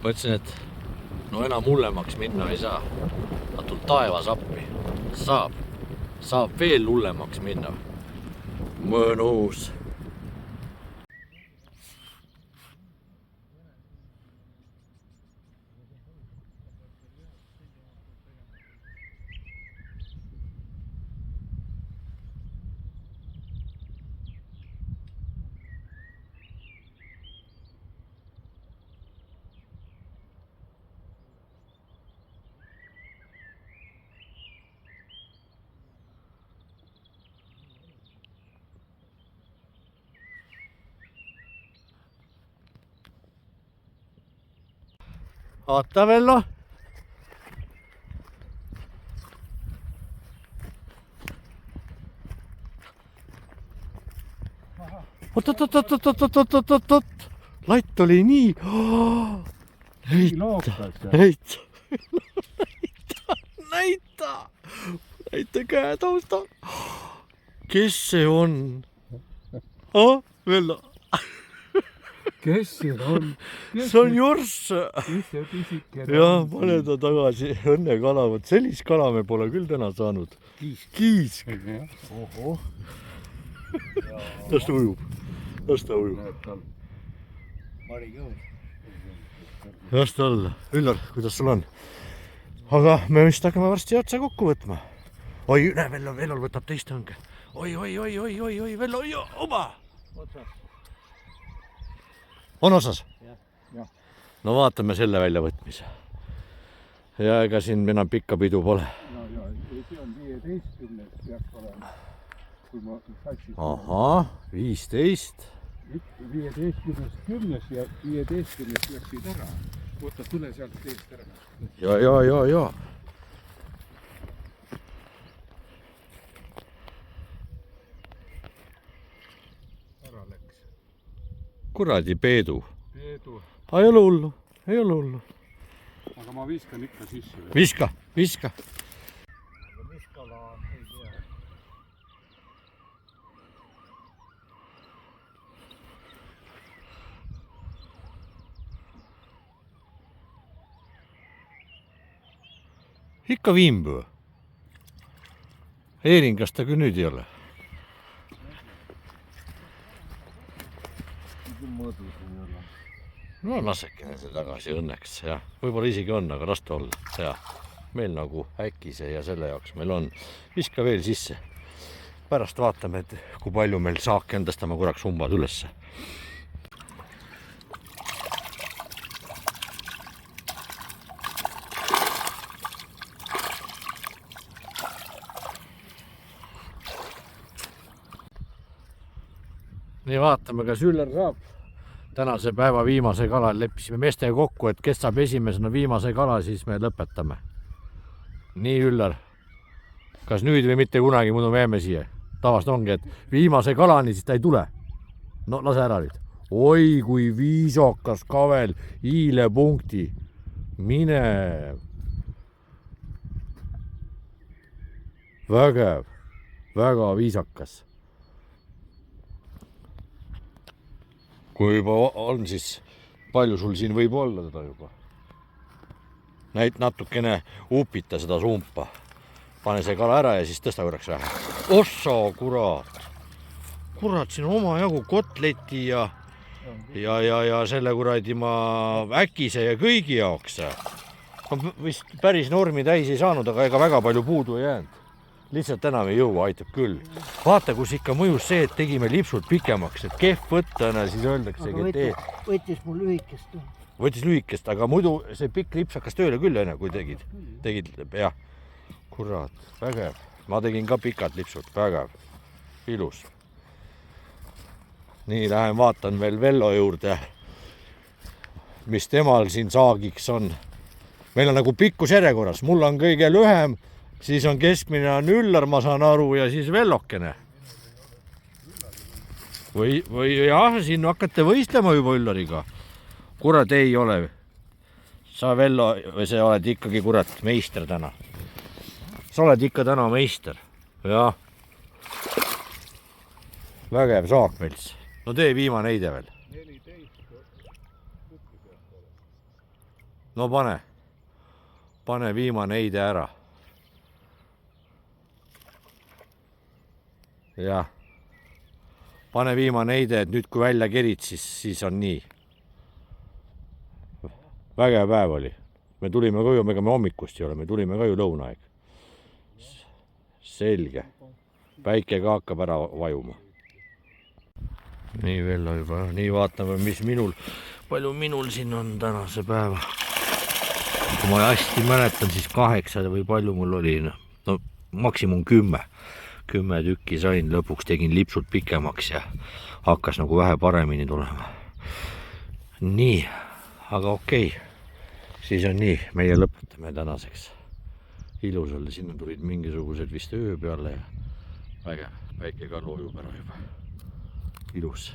Mõtlesin, et no enam hullemaks minna ei saa. Tul taevas appi. Saab veel hullemaks minna. Mõnus. Vaata Vello. Oot. Latt oli nii. Näita käe taustal. Kes see on? Vello. Kes see on? See on Jorss. Jah, pane ta tagasi. Õnne kala. Võt sellist kala me pole küll täna saanud. Kiisk. Oho. Las ta ujub. Las ta olla. Üllar, kuidas sul on? Aga me vist hakkame varsti otsa kokku võtma. Oi, näe, Vellol võtab teist õnge. Oi, Vello, oba! On osas? Jah. No vaatame selle väljavõtmise. Ja ega siin enam pikka pidu pole. See on 15 peaks olema. Ahah, 15. 15-st 10 ja 15-st läksid ära. Võta, tule sealt teist ära. Ja. Ära läks. Kuradi Peedu. Ei ole hullu. Aga ma viskan ikka sisse. Viska. Viskala ei tea. Ikka viimbuu. Eeringas ta küll nüüd ei ole. No lasekene see tagasi õnneks, jah. Võib-olla isegi on, aga las ta olla. Ja. Meil nagu äkise ja selle jaoks meil on. Viska veel sisse. Pärast vaatame, et kui palju meil saak endastama korraks umbad ülesse. Nii vaatame, kas Üllar saab. Tänase päeva viimase kala leppisime meestega kokku, et kes saab esimesena viimase kala, siis me lõpetame. Nii Üllar, kas nüüd või mitte kunagi muidu me jääme siia? Tavast ongi, et viimase kalani siis ta ei tule. No lase ära nüüd. Oi kui viisakas kavel, hiilepunkti. Mine. Vägev, väga viisakas. Kui juba on, siis palju sul siin võib olla teda juba? Näit natukene upita seda sumpa. Pane see kala ära ja siis tõsta korraks vähe. Ossa, kurat! Kurat, siin on omajagu kotleti ja selle kuradi ma äkise ja kõigi jaoks. Ma vist päris normi täis ei saanud, aga ega väga palju puudu ei jäänud. Lihtsalt enam ei jõua, aitab küll. Vaata, kus ikka mõjus see, et tegime lipsud pikemaks, et kehv võttana, siis öeldaksegi, et võttis mul lühikest. Võttis lühikest, aga muidu see pikk lips hakkas tööle küll, kui tegid, jah. Kurat, vägev. Ma tegin ka pikad lipsud, vägev. Ilus. Nii, lähen vaatan veel Vello juurde, mis temal siin saagiks on. Meil on nagu pikkus järjekorras, mul on kõige lühem, siis on keskmine on Üllar, ma saan aru, ja siis Vellokene. Või jah, siin hakkate võistlema juba Üllariga. Kurat ei ole. Sa Vello, või sa oled ikkagi kurat meister täna. Sa oled ikka täna meister. Jah. Vägev saak meils. No tee viimane heide veel. no pane viimane heide ära. jah, pane viimane heide, et nüüd kui välja kerid, siis on nii. Vägev päev oli. Me tulime ka ju, ega me hommikust ei ole, me tulime ka ju lõunaaeg. Selge. Päike ka hakkab ära vajuma. Nii Vello juba, nii vaatame, palju minul siin on tänase päeva. Kui ma hästi mäletan, siis 8 või palju mul oli, no maksimum 10 tükki sain, lõpuks tegin lipsud pikemaks ja hakkas nagu vähe paremini tulema. Nii, aga okei. Siis on nii, meie lõpetame tänaseks. Ilus oli, sinna tulid mingisugused vist öö peale ja vägev, päike ka loojub ära juba. Ilus.